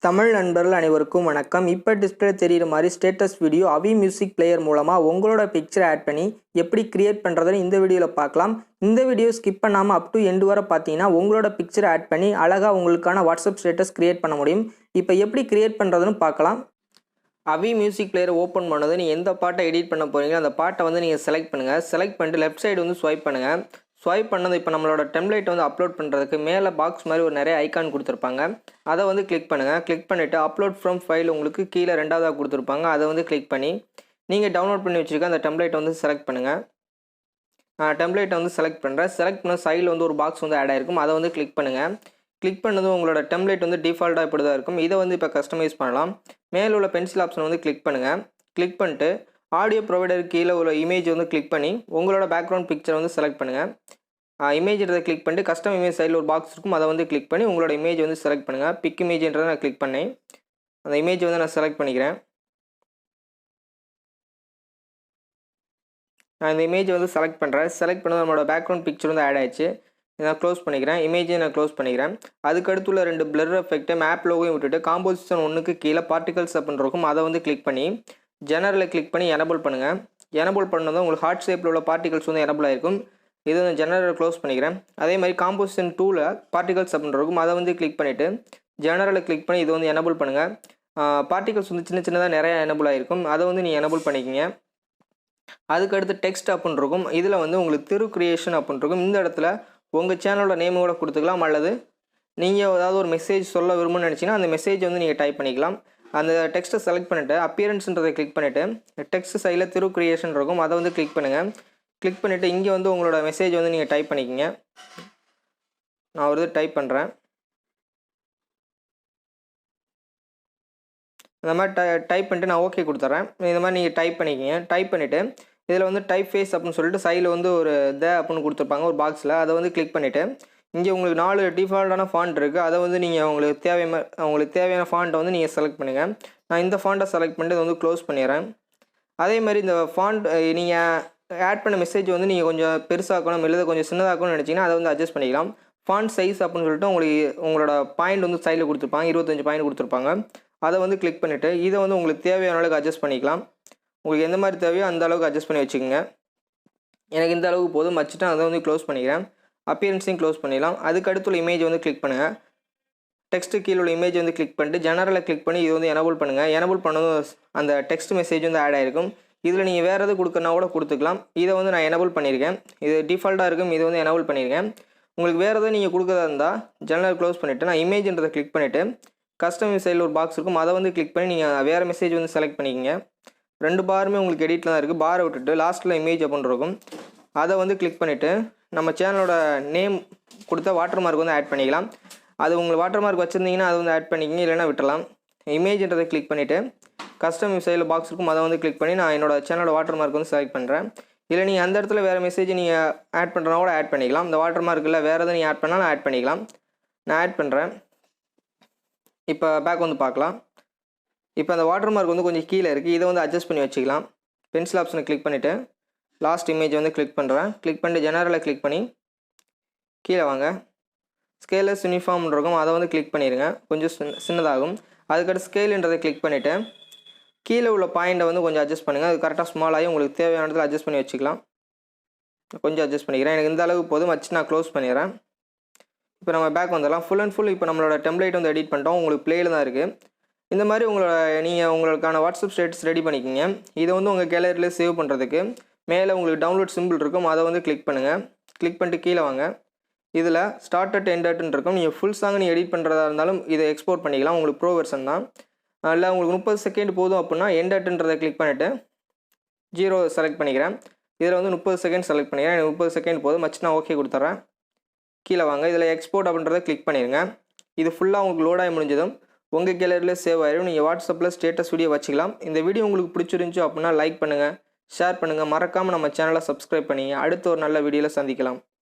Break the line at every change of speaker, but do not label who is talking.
தமிழ் நண்பர்கள் அனைவருக்கும் வணக்கம். இப்போ டிஸ்பிளே தெரிகிற மாதிரி ஸ்டேட்டஸ் வீடியோ அவி மியூசிக் பிளேயர் மூலமாக உங்களோட பிக்சரை ஆட் பண்ணி எப்படி கிரியேட் பண்ணுறதுன்னு இந்த வீடியோவில் பார்க்கலாம். இந்த வீடியோ ஸ்கிப் பண்ணாமல் அப் டு எண்டு வரை பார்த்தீங்கன்னா உங்களோட பிக்சரை ஆட் பண்ணி அழகாக உங்களுக்கான வாட்ஸ்அப் ஸ்டேட்டஸ் கிரியேட் பண்ண முடியும். இப்போ எப்படி கிரியேட் பண்ணுறதுன்னு பார்க்கலாம். அவி மியூசிக் பிளேயரை ஓப்பன் பண்ணது நீங்கள் எந்த பாட்டை எடிட் பண்ண போகிறீங்களோ அந்த பாட்டை வந்து நீங்கள் செலக்ட் பண்ணுங்கள். செலக்ட் பண்ணிட்டு லெஃப்ட் சைடு வந்து ஸ்வைப் பண்ணுங்கள். ஸ்வைப் பண்ணது இப்போ நம்மளோட டெம்ப்ளேட் வந்து அப்லோட் பண்ணுறதுக்கு மேலே பாக்ஸ் மாதிரி ஒரு நிறைய ஐக்கான் கொடுத்துருப்பாங்க. அதை வந்து கிளிக் பண்ணுங்கள். கிளிக் பண்ணிவிட்டு அப்லோட் ஃப்ரம் ஃபைல் உங்களுக்கு கீழே ரெண்டாவதாக கொடுத்துருப்பாங்க. அதை வந்து கிளிக் பண்ணி நீங்கள் டவுன்லோட் பண்ணி வச்சுருக்க அந்த டெம்ப்ளேட்டை வந்து செலக்ட் பண்ணுங்கள். நான் டெம்ப்ளேட்டை வந்து செலக்ட் பண்ணுறேன். செலக்ட் பண்ண சைடில் வந்து ஒரு பாக்ஸ் வந்து ஆட் ஆகிருக்கும். அதை வந்து கிளிக் பண்ணுங்கள். கிளிக் பண்ணதும் உங்களோட டெம்ப்ளேட் வந்து டிஃபால்ட்டாக இப்படி தான் இருக்கும். இதை வந்து இப்போ கஸ்டமைஸ் பண்ணலாம். மேலே உள்ள பென்சில் ஆப்ஷன் வந்து கிளிக் பண்ணுங்கள். கிளிக் பண்ணிட்டு ஆடியோ ப்ரொவைடர் கீழே உள்ள இமேஜ் வந்து கிளிக் பண்ணி உங்களோட பேக்ரவுண்ட் பிக்சரை வந்து செலக்ட் பண்ணுங்கள். இமேஜ் எடுத்து கிளிக் பண்ணிட்டு கஸ்டம் இமேஜ் சைடில் ஒரு பாக்ஸ் இருக்கும். அதை வந்து கிளிக் பண்ணி உங்களோட இமேஜ் வந்து செலக்ட் பண்ணுங்கள். பிக் இமேஜ்ன்றதை நான் கிளிக் பண்ணேன். அந்த இமேஜ் வந்து நான் செலக்ட் பண்ணிக்கிறேன். நான் இந்த இமேஜ் வந்து செலக்ட் பண்ணுறேன். செலக்ட் பண்ணது நம்மளோட பேக்ரவுண்ட் பிக்சர் வந்து ஆட் ஆயிடுச்சு. நான் க்ளோஸ் பண்ணிக்கிறேன். இமேஜை நான் க்ளோஸ் பண்ணிக்கிறேன். அதுக்கடுத்துள்ள ரெண்டு பிளர் எஃபெக்ட்டு மேப் லோகையும் விட்டுட்டு காம்போசிஷன் ஒன்றுக்கு கீழே பார்ட்டிகல்ஸ் அப்படின்னு இருக்கும். அதை வந்து கிளிக் பண்ணி ஜெனரலில் கிளிக் பண்ணி எனபிள் பண்ணுங்கள். எனபிள் பண்ணதும் உங்களுக்கு ஹார்ட் ஷேப்பில் உள்ள பார்ட்டிகல்ஸ் வந்து எனபிள் ஆகிருக்கும். இது வந்து ஜெனரலை க்ளோஸ் பண்ணிக்கிறேன். அதே மாதிரி காம்போசிஷன் 2ல் பார்ட்டிகல்ஸ் அப்படின்னு இருக்கும். அதை வந்து கிளிக் பண்ணிவிட்டு ஜெனரலை கிளிக் பண்ணி இது வந்து எனபிள் பண்ணுங்கள். பார்ட்டிகல்ஸ் வந்து சின்ன சின்னதாக நிறையா எனபிள் ஆகிருக்கும். அதை வந்து நீங்கள் எனபிள் பண்ணிக்கிங்க. அதுக்கடுத்து டெக்ஸ்ட் அப்படின்னு இருக்கும். இதில் வந்து உங்களுக்கு திரு கிரியேஷன் அப்படின்னு இருக்கும். இந்த இடத்துல உங்கள் சேனலோட நேமோட கொடுத்துக்கலாம். அல்லது நீங்கள் ஏதாவது ஒரு மெசேஜ் சொல்ல விரும்புன்னு நினச்சிங்கன்னா அந்த மெசேஜ் வந்து நீங்கள் டைப் பண்ணிக்கலாம். அந்த டெக்ஸ்ட்டை செலக்ட் பண்ணிவிட்டு அப்பியரன்ஸ்ன்றதை கிளிக் பண்ணிவிட்டு டெக்ஸ்ட் சைடில் திரு கிரியேஷன் இருக்கும். அதை வந்து கிளிக் பண்ணுங்கள். கிளிக் பண்ணிவிட்டு இங்கே வந்து உங்களோட மெசேஜ் வந்து நீங்கள் டைப் பண்ணிக்கிங்க. நான் ஒரு இது டைப் பண்ணுறேன். இந்த மாதிரி டைப் பண்ணிட்டு நான் ஓகே கொடுத்துட்றேன். இந்த மாதிரி நீங்கள் டைப் பண்ணிக்கிங்க. டைப் பண்ணிவிட்டு இதில் வந்து டைப் ஃபேஸ் அப்படின்னு சொல்லிட்டு சைடில் வந்து ஒரு அப்படின்னு கொடுத்துருப்பாங்க ஒரு பாக்ஸில். அதை வந்து கிளிக் பண்ணிவிட்டு இங்கே உங்களுக்கு 4 டிஃபால்ட்டான ஃபாண்ட் இருக்குது. அதை வந்து நீங்கள் உங்களுக்கு தேவையான ஃபாண்ட்டை வந்து நீங்கள் செலக்ட் பண்ணுங்கள். நான் இந்த ஃபாண்ட்டை செலக்ட் பண்ணிட்டு இதை வந்து க்ளோஸ் பண்ணிடுறேன். அதே மாதிரி இந்த ஃபாண்ட் நீங்கள் ஆட் பண்ண மெசேஜ் வந்து நீங்கள் கொஞ்சம் பெருசாக்கணும் இல்லை கொஞ்சம் சின்னதாக்கணும்னு நினச்சிங்கன்னா அதை வந்து அட்ஜஸ்ட் பண்ணிக்கலாம். ஃபாண்ட் சைஸ் அப்படின்னு சொல்லிட்டு உங்களோட பாயிண்ட் வந்து சைடில் கொடுத்துருப்பாங்க. 25 பாயிண்ட் கொடுத்துருப்பாங்க. அதை வந்து கிளிக் பண்ணிவிட்டு இதை வந்து உங்களுக்கு தேவையான அளவுக்கு அட்ஜஸ்ட் பண்ணிக்கலாம். உங்களுக்கு எந்த மாதிரி தேவையோ அந்த அளவுக்கு அட்ஜஸ்ட் பண்ணி வச்சுக்கோங்க. எனக்கு இந்த அளவுக்கு போதும் வச்சுட்டு அதை வந்து க்ளோஸ் பண்ணிக்கிறேன். அப்பியரன்ஸையும் க்ளோஸ் பண்ணிடலாம். அதுக்கு அடுத்துள்ள இமேஜ் வந்து கிளிக் பண்ணுங்கள். டெக்ஸ்ட்டு கீழே உள்ள இமேஜ் வந்து கிளிக் பண்ணிட்டு ஜெனரலை கிளிக் பண்ணி இது வந்து எனபிள் பண்ணுங்கள். எனபிள் பண்ணதும் அந்த டெக்ஸ்ட் மெசேஜ் வந்து ஆட் ஆகிருக்கும். இதில் நீங்கள் வேறு எது கொடுக்கறனா கூட கொடுத்துக்கலாம். இதை வந்து நான் எனபிள் பண்ணியிருக்கேன். இது டிஃபால்ட்டாக இருக்கும். இது வந்து எனபிள் பண்ணியிருக்கேன். உங்களுக்கு வேறு எதாவது நீங்கள் கொடுக்குறதா இருந்தால் ஜெனரல் க்ளோஸ் பண்ணிவிட்டு நான் இமேஜ்ன்றதை கிளிக் பண்ணிவிட்டு கஸ்டம் சைடில் ஒரு பாக்ஸ் இருக்கும். அதை வந்து கிளிக் பண்ணி நீங்கள் வேறு மெசேஜ் வந்து செலக்ட் பண்ணிக்கிங்க. 2 பாருமே உங்களுக்கு எடிட்டில் தான் இருக்குது. பாரை விட்டுட்டு லாஸ்ட்டில் இமேஜ் அப்படின்னு இருக்கும். அதை வந்து கிளிக் பண்ணிவிட்டு நம்ம சேனலோட நேம் கொடுத்த வாட்டர் மார்க் வந்து ஆட் பண்ணிக்கலாம். அது உங்களுக்கு வாட்டர் மார்க் வச்சுருந்தீங்கன்னா அதை வந்து ஆட் பண்ணிக்கிங்க, இல்லைனா விட்டுலாம். இமேஜ்ன்றதை கிளிக் பண்ணிவிட்டு கஸ்டம் சைடில் பாக்ஸ் இருக்கும். அதை வந்து கிளிக் பண்ணி நான் என்னோட சேனலோட வாட்டர் மார்க் வந்து செலக்ட் பண்ணுறேன். இல்லை நீங்கள் அந்த இடத்துல வேறு மெசேஜ் நீங்கள் ஆட் பண்ணுறனா கூட ஆட் பண்ணிக்கலாம். இந்த வாட்டர் மார்க்கில் வேறு எதாவது நீங்கள் ஆட் பண்ணாலும் ஆட் பண்ணிக்கலாம். நான் ஆட் பண்ணுறேன். இப்போ பேக் வந்து பார்க்கலாம். இப்போ அந்த வாட்டர் மார்க் வந்து கொஞ்சம் கீழே இருக்குது. இதை வந்து அட்ஜஸ்ட் பண்ணி வச்சுக்கலாம். பென்சில் ஆப்ஷனை கிளிக் பண்ணிவிட்டு லாஸ்ட் இமேஜ் வந்து கிளிக் பண்ணுறேன். கிளிக் பண்ணிட்டு ஜெனரலை கிளிக் பண்ணி கீழே வாங்க. ஸ்கேலஸ் யூனிஃபார்ம் இருக்கும். அதை வந்து கிளிக் பண்ணிடுங்க. கொஞ்சம் சின்னதாகும். அதுக்கடுத்து ஸ்கேலுன்றதை கிளிக் பண்ணிவிட்டு கீழே உள்ள பாயிண்ட்டை வந்து கொஞ்சம் அட்ஜஸ்ட் பண்ணுங்கள். அது கரெக்டாக ஸ்மாலாகி உங்களுக்கு தேவையான இடத்துல அட்ஜஸ்ட் பண்ணி வச்சுக்கலாம். கொஞ்சம் அட்ஜஸ்ட் பண்ணிக்கிறேன். எனக்கு இந்த அளவுக்கு போதும் வச்சு நான் க்ளோஸ் பண்ணிடுறேன். இப்போ நம்ம பேக் வந்துடலாம். ஃபுல் அண்ட் ஃபுல் இப்போ நம்மளோட டெம்ப்ளேட் வந்து எடிட் பண்ணிட்டோம். உங்களுக்கு ப்ளேயில் தான் இருக்குது. இந்த மாதிரி நீங்கள் உங்களுக்கான வாட்ஸ்அப் ஸ்டேட்டஸ் ரெடி பண்ணிக்கிங்க. இதை வந்து உங்கள் கேலரியில் சேவ் பண்ணுறதுக்கு மேலே உங்களுக்கு டவுன்லோட் சிம்பிள் இருக்கும். அதை வந்து கிளிக் பண்ணுங்கள். கிளிக் பண்ணிட்டு கீழே வாங்க. இதில் ஸ்டார்ட் அட் எண்ட் அட்னு இருக்கும். நீங்கள் ஃபுல் சாங் நீங்கள் எடிட் பண்ணுறதா இருந்தாலும் இதை எக்ஸ்போர்ட் பண்ணிக்கலாம். உங்களுக்கு ப்ரோ வெர்ஷன் தான். இல்லை உங்களுக்கு 30 செகண்ட் போதும் அப்படின்னா எண்ட் அட்ன்றதை கிளிக் பண்ணிவிட்டு 0 செலக்ட் பண்ணிக்கிறேன். இதில் வந்து 30 செகண்ட் செலக்ட் பண்ணிக்கிறேன். எனக்கு 30 செகண்ட் போதும் வச்சு நான் ஓகே கொடுத்துட்றேன். கீழே வாங்க. இதில் எக்ஸ்போர்ட் அப்படின்றத கிளிக் பண்ணிடுங்க. இது ஃபுல்லாக உங்களுக்கு லோடாகி முடிஞ்சதும் உங்கள் கேலரியில் சேவ் ஆகிடும். நீங்கள் வாட்ஸ்அப்பில் ஸ்டேட்டஸ் வீடியோ வச்சுக்கலாம். இந்த வீடியோ உங்களுக்கு பிடிச்சிருந்துச்சு அப்படின்னா லைக் பண்ணுங்கள், ஷேர் பண்ணுங்கள். மறக்காமல் நம்ம சேனலை சப்ஸ்கிரைப் பண்ணி அடுத்த ஒரு நல்ல வீடியோவில் சந்திக்கலாம்.